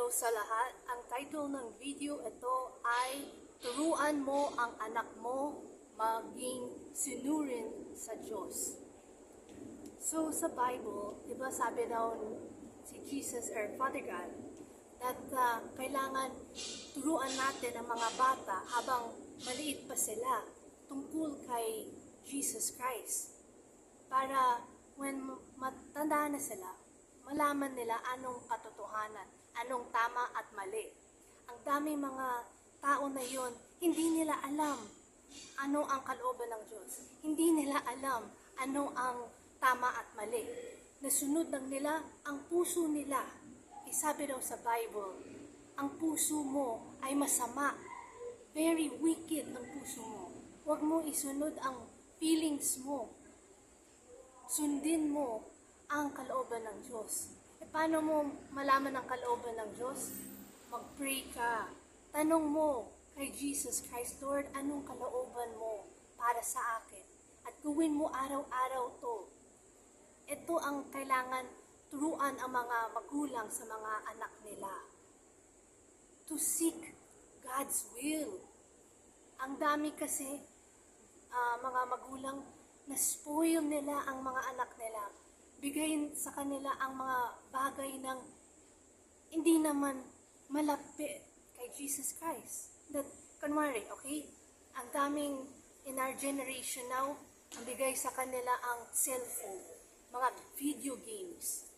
Hello sa lahat. Ang title ng video ito ay Turuan mo ang anak mo maging sinurin sa Diyos. So sa Bible, di ba sabi daw si Jesus or Father God that kailangan turuan natin ang mga bata habang maliit pa sila tungkol kay Jesus Christ. Para when matanda na sila, malaman nila anong katotohanan, anong tama at mali. Ang daming mga tao na yon, hindi nila alam ano ang kalooban ng Diyos. Hindi nila alam ano ang tama at mali. Nasunod lang nila ang puso nila. Sabi daw sa Bible, ang puso mo ay masama. Very wicked ang puso mo. Huwag mo isunod ang feelings mo. Sundin mo ang kalooban ng Diyos. Paano mo malaman ang kalooban ng Diyos? Mag-pray ka. Tanong mo kay Jesus Christ, Lord, anong kalooban mo para sa akin? At gawin mo araw-araw to. Ito ang kailangan turuan ang mga magulang sa mga anak nila. To seek God's will. Ang dami kasi mga magulang na spoil nila ang mga anak nila. Bigayin sa kanila ang mga bagay ng hindi naman malapit kay Jesus Christ. That, kunwari, okay? Ang daming in our generation now, ang bigay sa kanila ang cellphone, mga video games.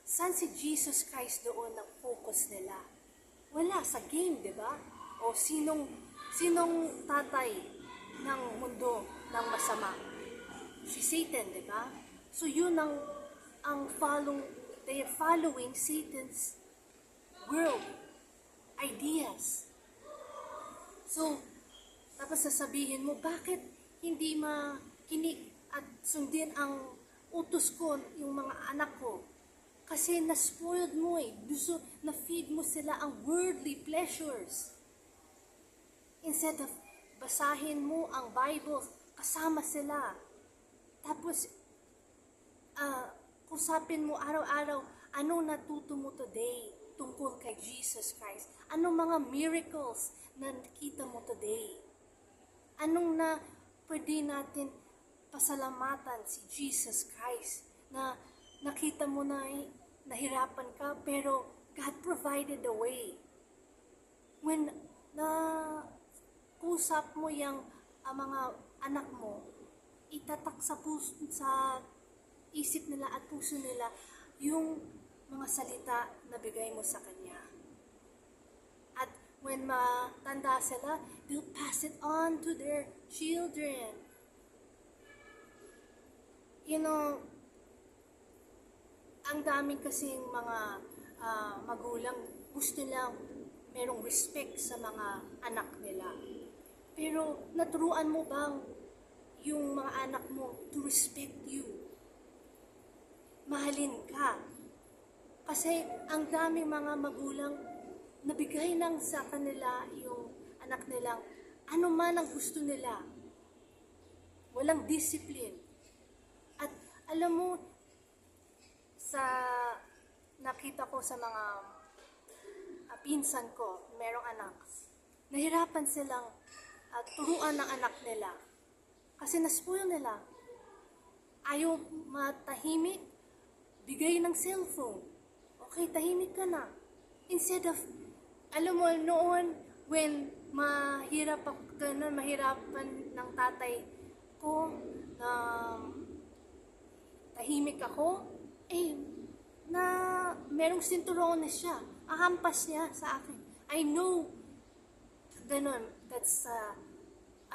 Saan si Jesus Christ doon ang focus nila? Wala, sa game, di ba? O sinong tatay ng mundo ng masama? Si Satan, di ba? So yun they're following Satan's world, ideas. So, tapos sasabihin mo, bakit hindi makinig at sundin ang utos ko, yung mga anak ko? Kasi na-spoiled mo gusto na-feed mo sila ang worldly pleasures. Instead of basahin mo ang Bible, kasama sila. Tapos, kusapin mo araw-araw, anong natuto mo today tungkol kay Jesus Christ? Anong mga miracles na nakita mo today? Anong na pwede natin pasalamatan si Jesus Christ na nakita mo na nahirapan ka, pero God provided a way. When kusap mo yung mga anak mo, itatak sa isip nila at puso nila yung mga salita na bigay mo sa Kanya. At when matanda sila, they'll pass it on to their children. You know, ang daming kasing mga magulang gusto lang merong respect sa mga anak nila. Pero naturuan mo bang yung mga anak mo to respect you? Mahalin ka. Kasi ang daming mga magulang nabigay lang sa kanila yung anak nilang ano man ang gusto nila. Walang discipline. At alam mo, nakita ko sa mga pinsan ko, merong anak, nahirapan silang turuan ng anak nila. Kasi na-spoil nila. Ayaw matahimik, bigay ng cellphone. Okay, tahimik ka na. Instead of, alam mo, noon, when mahirapan ng tatay ko, na tahimik ako, na merong sinturones siya. Ahampas niya sa akin. I know, ganun, that's,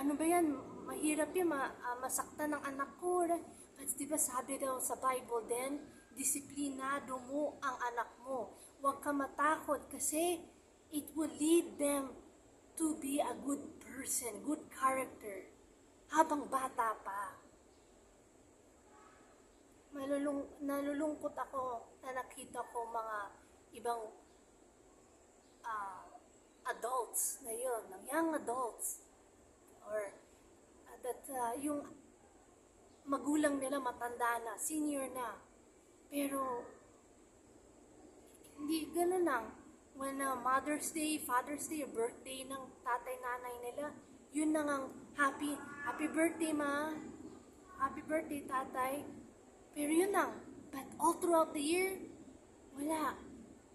ano ba yan, mahirap yan, masaktan ng anak ko. But diba sabi daw sa Bible din, disiplinado mo ang anak mo. Huwag ka matakot kasi it will lead them to be a good person, good character, habang bata pa. Nalulungkot ako na nakita ko mga ibang adults na yun, ng young adults, or that yung magulang nila matanda na, senior na, pero hindi ganun lang. when Mother's Day, Father's Day, birthday ng tatay, nanay nila, yun na ngang happy birthday ma, happy birthday tatay. Pero yun lang, but all throughout the year, wala.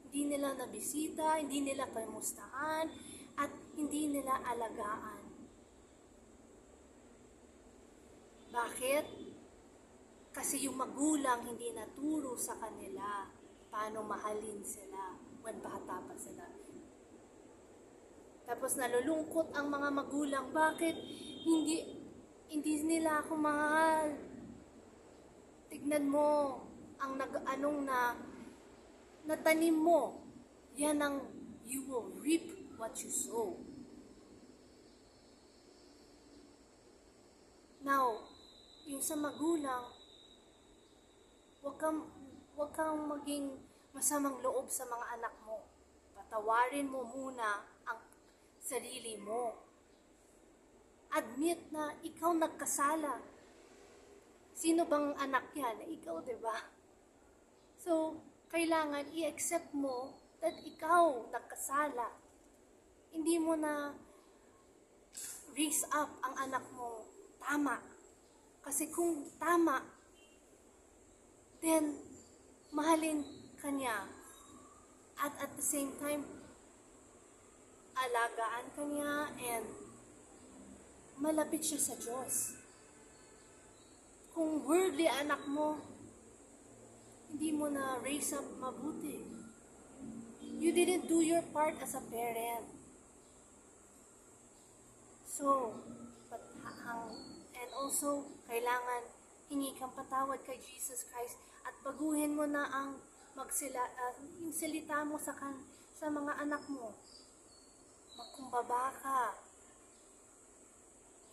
Hindi nila nabisita, hindi nila kamustahan, at hindi nila alagaan. Bakit? Kasi yung magulang hindi naturo sa kanila paano mahalin sila when bata pa sila. Tapos nalulungkot ang mga magulang, bakit hindi nila ako mahal? Tignan mo ang natanim mo. Yan ang you will reap what you sow. Now, yung sa magulang, wag kang maging masamang loob sa mga anak mo. Patawarin mo muna ang sarili mo. Admit na ikaw nagkasala. Sino bang anak yan? Ikaw, diba? So, kailangan i-accept mo that ikaw nagkasala. Hindi mo na raise up ang anak mo tama. Kasi kung tama, then mahalin ka niya. At the same time, alagaan ka niya and malapit siya sa Diyos. Kung worldly anak mo, hindi mo na raise up mabuti. You didn't do your part as a parent. So, and also, kailangan hingi kang patawad kay Jesus Christ at baguhin mo na ang yung salita mo sa mga anak mo. Magkumbaba ka.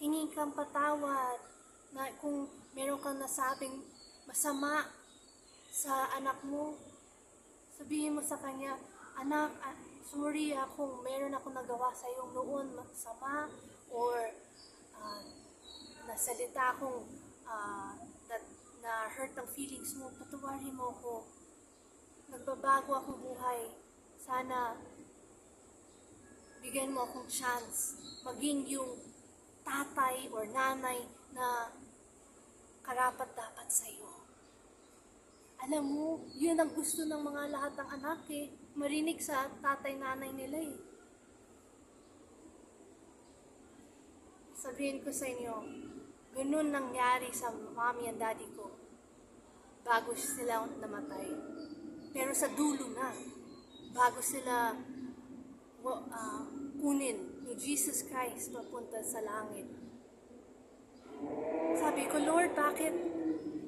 Hingi kang patawad na kung meron kang nasabing masama sa anak mo, sabihin mo sa kanya, anak, sorry kung meron ako nagawa sa iyo noon masama or nasalita akong na hurt ang feelings mo, patawarin mo ako. Nagbabago akong buhay. Sana bigyan mo akong chance maging yung tatay or nanay na karapat-dapat sa iyo. Alam mo, yun ang gusto ng mga lahat ng anak marinig sa tatay-nanay nila Sabihin ko sa inyo, ganun nangyari sa mommy and daddy ko bago sila namatay. Pero sa dulo na, bago sila kunin ni Jesus Christ papunta sa langit. Sabi ko, Lord, bakit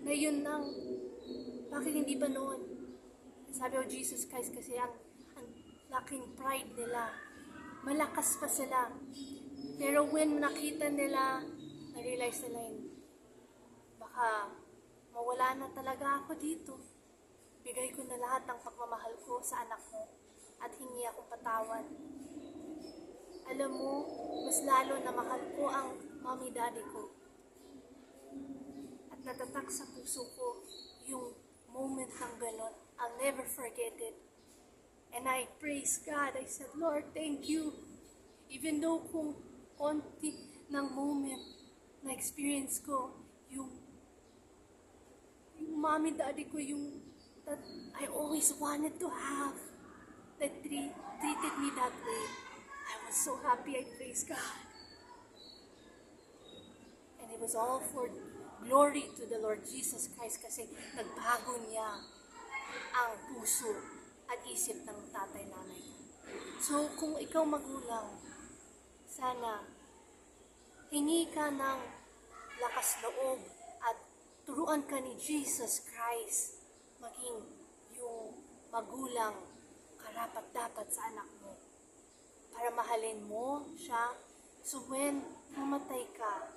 ngayon lang? Bakit hindi ba noon? Sabi ko, Jesus Christ, kasi ang laking pride nila. Malakas pa sila. Pero when nakita nila, na-realize nila baka mawala na talaga ako dito. Bigay ko na lahat ng pagmamahal ko sa anak mo at hingi akong patawad. Alam mo, mas lalo na mahal ko ang mommy daddy ko. At natatak sa puso ko yung moment ng ganon. I'll never forget it. And I praise God. I said, Lord, thank you. Even though kung konti ng moment na experience ko, yung mommy daddy ko, yung that I always wanted to have, that treated me that way. I was so happy. I praise God. And it was all for glory to the Lord Jesus Christ kasi nagbago niya ang puso at isip ng tatay-nanay. So, kung ikaw magulang, sana hingi ka ng lakas loob at turuan ka ni Jesus Christ maging yung magulang karapat-dapat sa anak mo para mahalin mo siya. So when mamatay ka,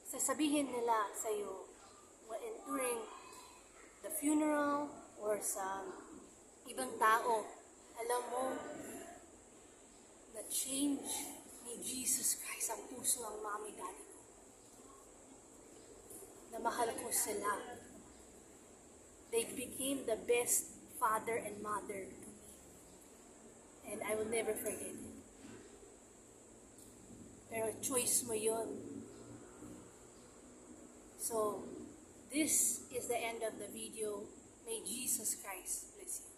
sasabihin nila sa iyo during the funeral or sa ibang tao, alam mo, na-change ni Jesus Christ ang puso ng mommy daddy ko. Na mahal ko sila. They became the best father and mother to me. And I will never forget it. Pero choice mo yun. So, this is the end of the video. May Jesus Christ bless you.